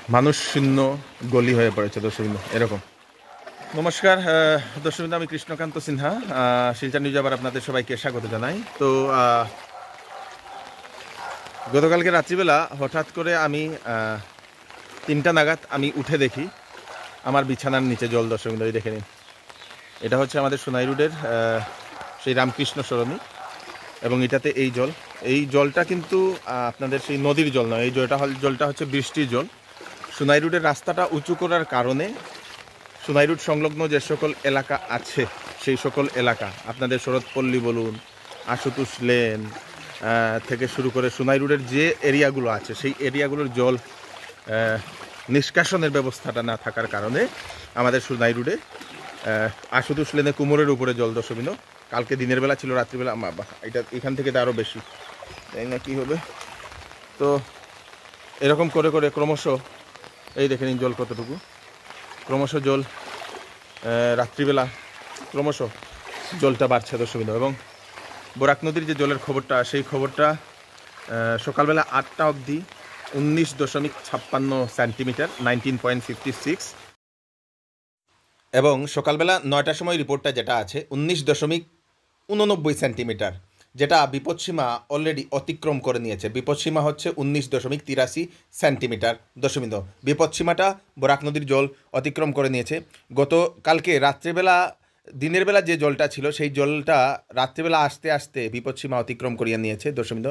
মানুষ শূন্য গলি হয়ে পড়েছে দর্শকবৃন্দ এরকম। নমস্কার দর্শকবৃন্দ, আমি কৃষ্ণকান্ত সিনহা, শিলচর নিউজ আবার আপনাদের সবাইকে স্বাগত জানাই। তো গতকালকে রাত্রিবেলা হঠাৎ করে আমি 3টা নাগাদ আমি উঠে দেখি আমার বিছানার নিচে জল। দর্শকবৃন্দ এই দেখে নিন, এটা হচ্ছে আমাদের সোনাই রোডের সেই রামকৃষ্ণ সরণি, এবং এটাতে এই জলটা কিন্তু আপনাদের সেই নদীর জল নয়, এই জলটা হচ্ছে বৃষ্টির জল। সোনাই রোডের রাস্তাটা উঁচু করার কারণে সোনাই রোড সংলগ্ন যে সকল এলাকা আছে সেই সকল এলাকা, আপনাদের শরৎপল্লী বলুন, আশুতোষ লেন থেকে শুরু করে সোনাই রোডের যে এরিয়াগুলো আছে সেই এরিয়াগুলোর জল নিষ্কাশনের ব্যবস্থাটা না থাকার কারণে আমাদের সোনাই রোডে আশুতোষ লেনে কুমোরের উপরে জল। দর্শকবৃন্দ কালকে দিনের বেলা ছিল, রাত্রিবেলা এটা এখান থেকে তো আরও বেশি, তাই না কি হবে। তো এরকম করে করে ক্রমশ এই দেখে নিন জল কতটুকু, ক্রমশ জল রাত্রিবেলা ক্রমশ জলটা বাড়ছে দর্শকবৃন্দ। এবং বরাক নদীর যে জলের খবরটা, সেই খবরটা সকালবেলা 8টা অবধি 19.56 সেন্টিমিটার, 19.56, এবং সকালবেলা 9টার সময় রিপোর্টটা যেটা আছে 19.89 সেন্টিমিটার, যেটা বিপদসীমা অলরেডি অতিক্রম করে নিয়েছে। বিপদসীমা হচ্ছে 19.83 সেন্টিমিটার দর্শকবৃন্দ। বিপদসীমাটা বরাক নদীর জল অতিক্রম করে নিয়েছে। গতকালকে রাত্রেবেলা, দিনের বেলা যে জলটা ছিল সেই জলটা রাত্রিবেলা আস্তে আস্তে বিপদসীমা অতিক্রম করিয়ে নিয়েছে দর্শকবৃন্দ।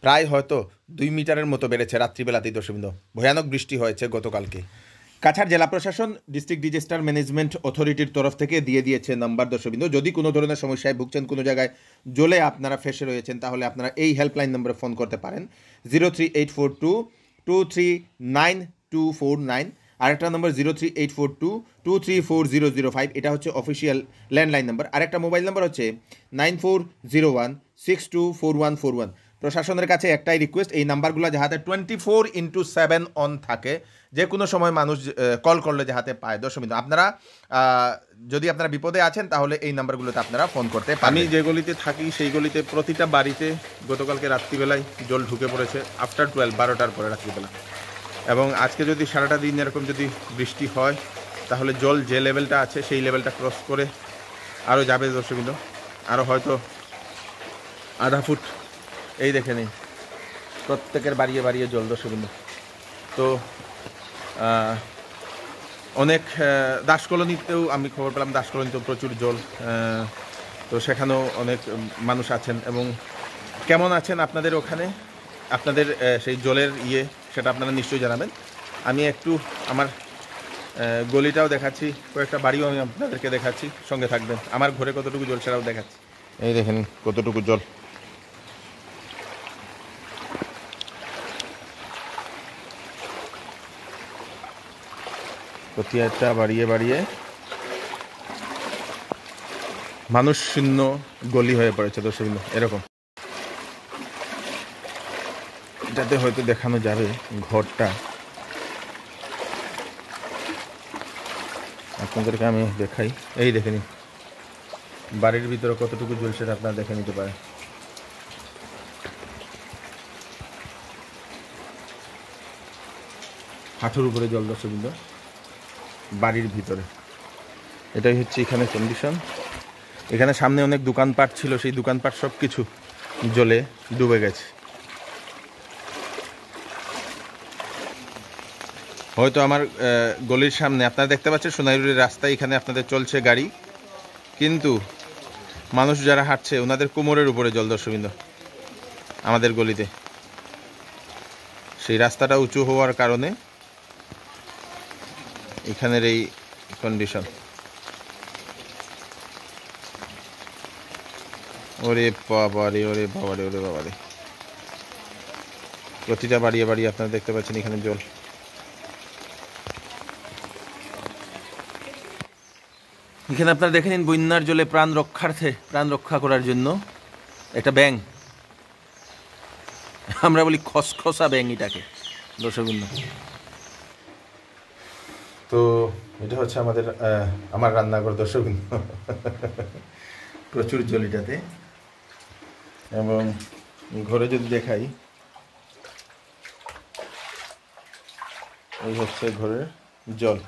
প্রায় হয়তো 2 মিটারের মতো বেড়েছে রাত্রিবেলাতেই দর্শকবৃন্দ। ভয়ানক বৃষ্টি হয়েছে গতকালকে। কাছাড় জেলা প্রশাসন ডিস্ট্রিক্ট ডিজাস্টার ম্যানেজমেন্ট অথরিটির তরফ থেকে দিয়েছে নাম্বার দর্শকবৃন্দ। যদি কোনো ধরনের সমস্যায় ভুগছেন, কোনো জায়গায় জলে আপনারা ফেসে রয়েছেন, তাহলে আপনারা এই হেল্পলাইন নম্বরে ফোন করতে পারেন 03842239249। আরেকটা নম্বর 03842234005, এটা হচ্ছে অফিসিয়াল ল্যান্ডলাইন নাম্বার। আরেকটা মোবাইল নাম্বার হচ্ছে 9401624141। প্রশাসনের কাছে একটাই রিকোয়েস্ট, এই নাম্বারগুলো যাহাতে 24/7 অন থাকে, যে কোনো সময় মানুষ কল করলে যাহাতে পায় দর্শকবৃন্দ। আপনারা যদি আপনারা বিপদে আছেন তাহলে এই নাম্বারগুলোতে আপনারা ফোন করতে পারেন। আমি যে গলিতে থাকি সেই গলিতে প্রতিটা বাড়িতে গতকালকে রাত্রিবেলায় জল ঢুকে পড়েছে, আফটার 12টার পরে রাত্রিবেলা। এবং আজকে যদি সারাটা দিন এরকম যদি বৃষ্টি হয় তাহলে জল যে লেভেলটা আছে সেই লেভেলটা ক্রস করে আরও যাবে দর্শকবৃন্দ, আরও হয়তো আধা ফুট। এই দেখে নিন প্রত্যেকের বাড়িয়ে বাড়িয়ে জল দর্শকবৃন্দ। তো অনেক দাস কলোনিতেও আমি খবর পেলাম, দাস কলোনিতেও প্রচুর জল, তো সেখানেও অনেক মানুষ আছেন। এবং কেমন আছেন আপনাদের ওখানে, আপনাদের সেই জলের সেটা আপনারা নিশ্চয়ই জানাবেন। আমি একটু আমার গলিটাও দেখাচ্ছি, কয়েকটা বাড়িও আমি আপনাদেরকে দেখাচ্ছি, সঙ্গে থাকবেন। আমার ঘরে কতটুকু জল সেটাও দেখাচ্ছি। এই দেখেন কতটুকু জল, প্রতিটা বাড়িয়ে বাড়িয়ে মানুষ শূন্য গলি হয়ে পড়েছে দর্শকবৃন্দ এরকম। যাতে হয়তো দেখানো যাবে ঘরটা, আপনাদেরকে আমি দেখাই। এই দেখে নিন বাড়ির ভিতরে কতটুকু জল সেটা আপনারা দেখে নিতে পারেন। হাঁটুর উপরে জল দর্শকবৃন্দ বাড়ির ভিতরে। এটাই হচ্ছে এখানে কন্ডিশন। এখানে সামনে অনেক দোকানপাট ছিল, সেই দোকানপাট সব কিছু জলে ডুবে গেছে। হয়তো আমার গলির সামনে আপনারা দেখতে পাচ্ছেন সোনাই রোডের রাস্তায়, এখানে আপনাদের চলছে গাড়ি, কিন্তু মানুষ যারা হাঁটছে ওনাদের কোমরের উপরে জল দর্শকবৃন্দ। আমাদের গলিতে সেই রাস্তাটা উঁচু হওয়ার কারণে এখানের এই কন্ডিশন। ওরে বাবারে, ওরে বাবারে, ওরে বাবারে, প্রতিটা বাড়িয়ে বাড়িয়ে আপনারা দেখতে পাচ্ছেন এখানে জল। এখানে আপনারা দেখে নিন বন্যার জলে প্রাণ রক্ষা করার জন্য একটা ব্যাঙ, আমরা বলি খসখসা ব্যাঙ এটাকে দর্শকবৃন্দ। তো এটা হচ্ছে আমার রান্নাঘর দর্শকবৃন্দ। প্রচুর জল এটাতে। এবং ঘরে যদি দেখাই, এই হচ্ছে ঘরের জল।